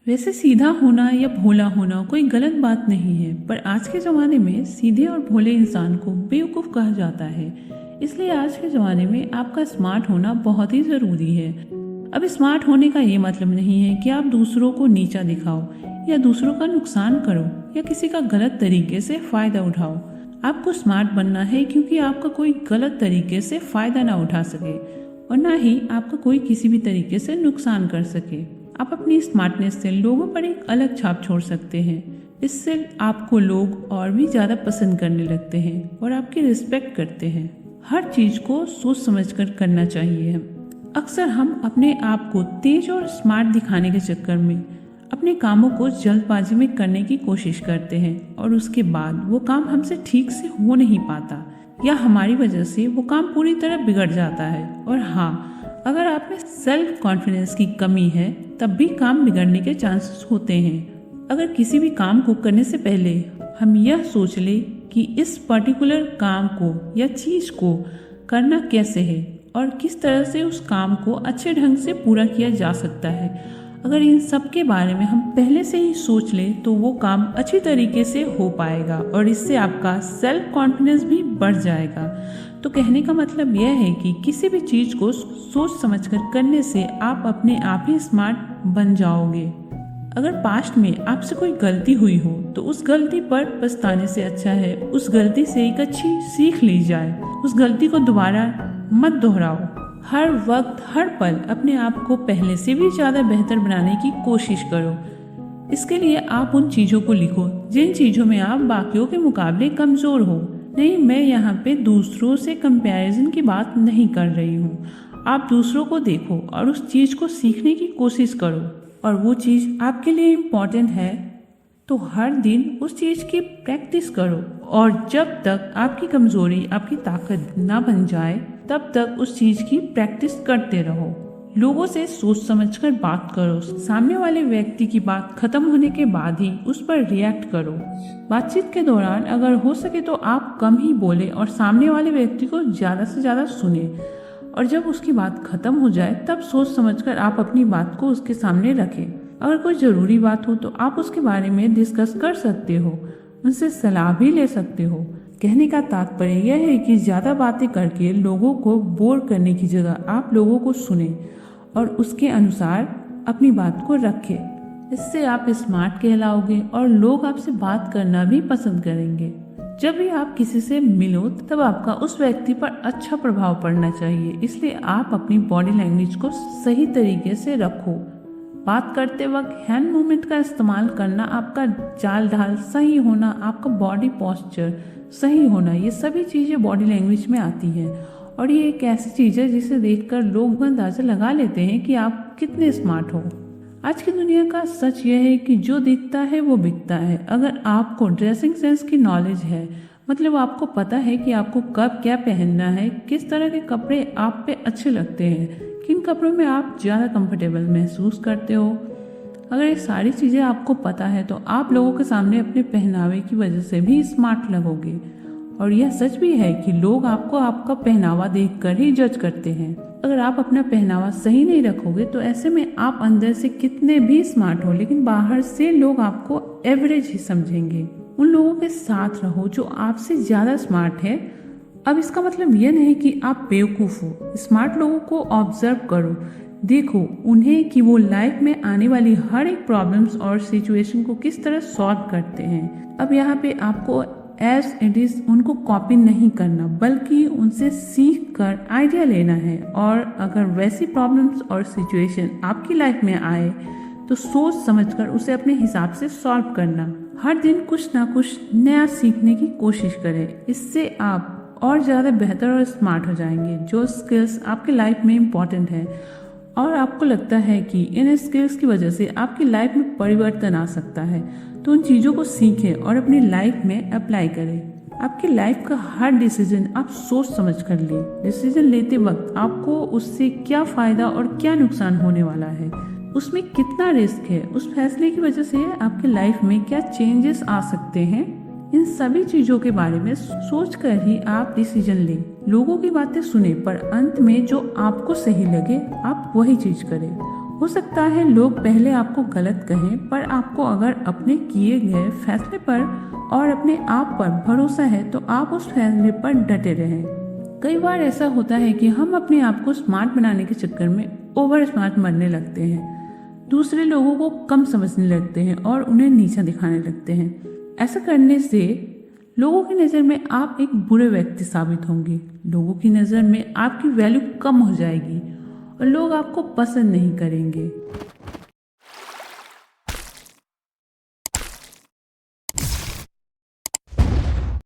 वैसे सीधा होना या भोला होना कोई गलत बात नहीं है, पर आज के ज़माने में सीधे और भोले इंसान को बेवकूफ़ कहा जाता है। इसलिए आज के ज़माने में आपका स्मार्ट होना बहुत ही ज़रूरी है। अब स्मार्ट होने का ये मतलब नहीं है कि आप दूसरों को नीचा दिखाओ या दूसरों का नुकसान करो या किसी का गलत तरीके से फ़ायदा उठाओ। आपको स्मार्ट बनना है क्योंकि आपका कोई गलत तरीके से फ़ायदा ना उठा सके और ना ही आपका कोई किसी भी तरीके से नुकसान कर सके। आप अपनी स्मार्टनेस से लोगों पर एक अलग छाप छोड़ सकते हैं। इससे आपको लोग और भी ज़्यादा पसंद करने लगते हैं और आपकी रिस्पेक्ट करते हैं। हर चीज़ को सोच समझकर करना चाहिए। अक्सर हम अपने आप को तेज और स्मार्ट दिखाने के चक्कर में अपने कामों को जल्दबाजी में करने की कोशिश करते हैं और उसके बाद वो काम हमसे ठीक से हो नहीं पाता या हमारी वजह से वो काम पूरी तरह बिगड़ जाता है। और हाँ, अगर आप में सेल्फ कॉन्फिडेंस की कमी है तब भी काम बिगड़ने के चांसेस होते हैं। अगर किसी भी काम को करने से पहले हम यह सोच ले कि इस पर्टिकुलर काम को या चीज़ को करना कैसे है और किस तरह से उस काम को अच्छे ढंग से पूरा किया जा सकता है, अगर इन सब के बारे में हम पहले से ही सोच लें तो वो काम अच्छी तरीके से हो पाएगा और इससे आपका सेल्फ कॉन्फिडेंस भी बढ़ जाएगा। तो कहने का मतलब यह है कि किसी भी चीज़ को सोच समझकर करने से आप अपने आप ही स्मार्ट बन जाओगे। अगर पास्ट में आपसे कोई गलती हुई हो तो उस गलती पर पछताने से अच्छा है उस गलती से एक अच्छी सीख ली जाए। उस गलती को दोबारा मत दोहराओ। हर वक्त हर पल अपने आप को पहले से भी ज़्यादा बेहतर बनाने की कोशिश करो। इसके लिए आप उन चीज़ों को लिखो जिन चीज़ों में आप बाकियों के मुकाबले कमज़ोर हो। नहीं, मैं यहाँ पे दूसरों से कंपैरिजन की बात नहीं कर रही हूँ। आप दूसरों को देखो और उस चीज़ को सीखने की कोशिश करो और वो चीज़ आपके लिए इम्पोर्टेंट है तो हर दिन उस चीज़ की प्रैक्टिस करो और जब तक आपकी कमज़ोरी आपकी ताकत ना बन जाए तब तक उस चीज़ की प्रैक्टिस करते रहो। लोगों से सोच समझकर बात करो। सामने वाले व्यक्ति की बात खत्म होने के बाद ही उस पर रिएक्ट करो। बातचीत के दौरान अगर हो सके तो आप कम ही बोले और सामने वाले व्यक्ति को ज़्यादा से ज़्यादा सुने और जब उसकी बात खत्म हो जाए तब सोच समझकर आप अपनी बात को उसके सामने रखें। अगर कोई ज़रूरी बात हो तो आप उसके बारे में डिस्कस कर सकते हो, उनसे सलाह भी ले सकते हो। कहने का तात्पर्य यह है कि ज़्यादा बातें करके लोगों को बोर करने की जगह आप लोगों को सुने और उसके अनुसार अपनी बात को रखें। इससे आप स्मार्ट कहलाओगे और लोग आपसे बात करना भी पसंद करेंगे। जब भी आप किसी से मिलो तब आपका उस व्यक्ति पर अच्छा प्रभाव पड़ना चाहिए, इसलिए आप अपनी बॉडी लैंग्वेज को सही तरीके से रखो। बात करते वक्त हैंड मूवमेंट का इस्तेमाल करना, आपका चाल ढाल सही होना, आपका बॉडी पोस्चर सही होना, ये सभी चीज़ें बॉडी लैंग्वेज में आती हैं और ये एक ऐसी चीज़ है जिसे देखकर लोग अंदाज़ा लगा लेते हैं कि आप कितने स्मार्ट हो। आज की दुनिया का सच यह है कि जो दिखता है वो बिकता है। अगर आपको ड्रेसिंग सेंस की नॉलेज है, मतलब आपको पता है कि आपको कब क्या पहनना है, किस तरह के कपड़े आप पे अच्छे लगते हैं, किन कपड़ों में आप ज़्यादा कंफर्टेबल महसूस करते हो, अगर ये सारी चीज़ें आपको पता है तो आप लोगों के सामने अपने पहनावे की वजह से भी स्मार्ट लगोगे। और यह सच भी है कि लोग आपको आपका पहनावा देखकर ही जज करते हैं। अगर आप अपना पहनावा सही नहीं रखोगे तो ऐसे में आप अंदर से कितने भी स्मार्ट हो लेकिन बाहर से लोग आपको एवरेज ही समझेंगे। उन लोगों के साथ रहो जो आपसे ज़्यादा स्मार्ट है। अब इसका मतलब यह नहीं कि आप बेवकूफ़ हो। स्मार्ट लोगों को ऑब्जर्व करो, देखो उन्हें कि वो लाइफ में आने वाली हर एक प्रॉब्लम्स और सिचुएशन को किस तरह सॉल्व करते हैं। अब यहाँ पे आपको एज इट इज़ उनको कॉपी नहीं करना बल्कि उनसे सीख कर आइडिया लेना है और अगर वैसी प्रॉब्लम्स और सिचुएशन आपकी लाइफ में आए तो सोच समझकर उसे अपने हिसाब से सॉल्व करना। हर दिन कुछ ना कुछ नया सीखने की कोशिश करें, इससे आप और ज़्यादा बेहतर और स्मार्ट हो जाएंगे। जो स्किल्स आपके लाइफ में इम्पॉर्टेंट है और आपको लगता है कि इन स्किल्स की वजह से आपकी लाइफ में परिवर्तन आ सकता है तो उन चीज़ों को सीखें और अपनी लाइफ में अप्लाई करें। आपकी लाइफ का हर डिसीजन आप सोच समझ कर लें। डिसीजन लेते वक्त आपको उससे क्या फ़ायदा और क्या नुकसान होने वाला है, उसमें कितना रिस्क है, उस फैसले की वजह से आपकी लाइफ में क्या चेंजेस आ सकते हैं, इन सभी चीज़ों के बारे में सोच कर ही आप डिसीजन लें। लोगों की बातें सुने पर अंत में जो आपको सही लगे आप वही चीज़ करें। हो सकता है लोग पहले आपको गलत कहें, पर आपको अगर अपने किए गए फैसले पर और अपने आप पर भरोसा है तो आप उस फैसले पर डटे रहें। कई बार ऐसा होता है कि हम अपने आप को स्मार्ट बनाने के चक्कर में ओवर स्मार्ट बनने लगते हैं, दूसरे लोगों को कम समझने लगते हैं और उन्हें नीचा दिखाने लगते हैं। ऐसा करने से लोगों की नज़र में आप एक बुरे व्यक्ति साबित होंगे, लोगों की नज़र में आपकी वैल्यू कम हो जाएगी और लोग आपको पसंद नहीं करेंगे।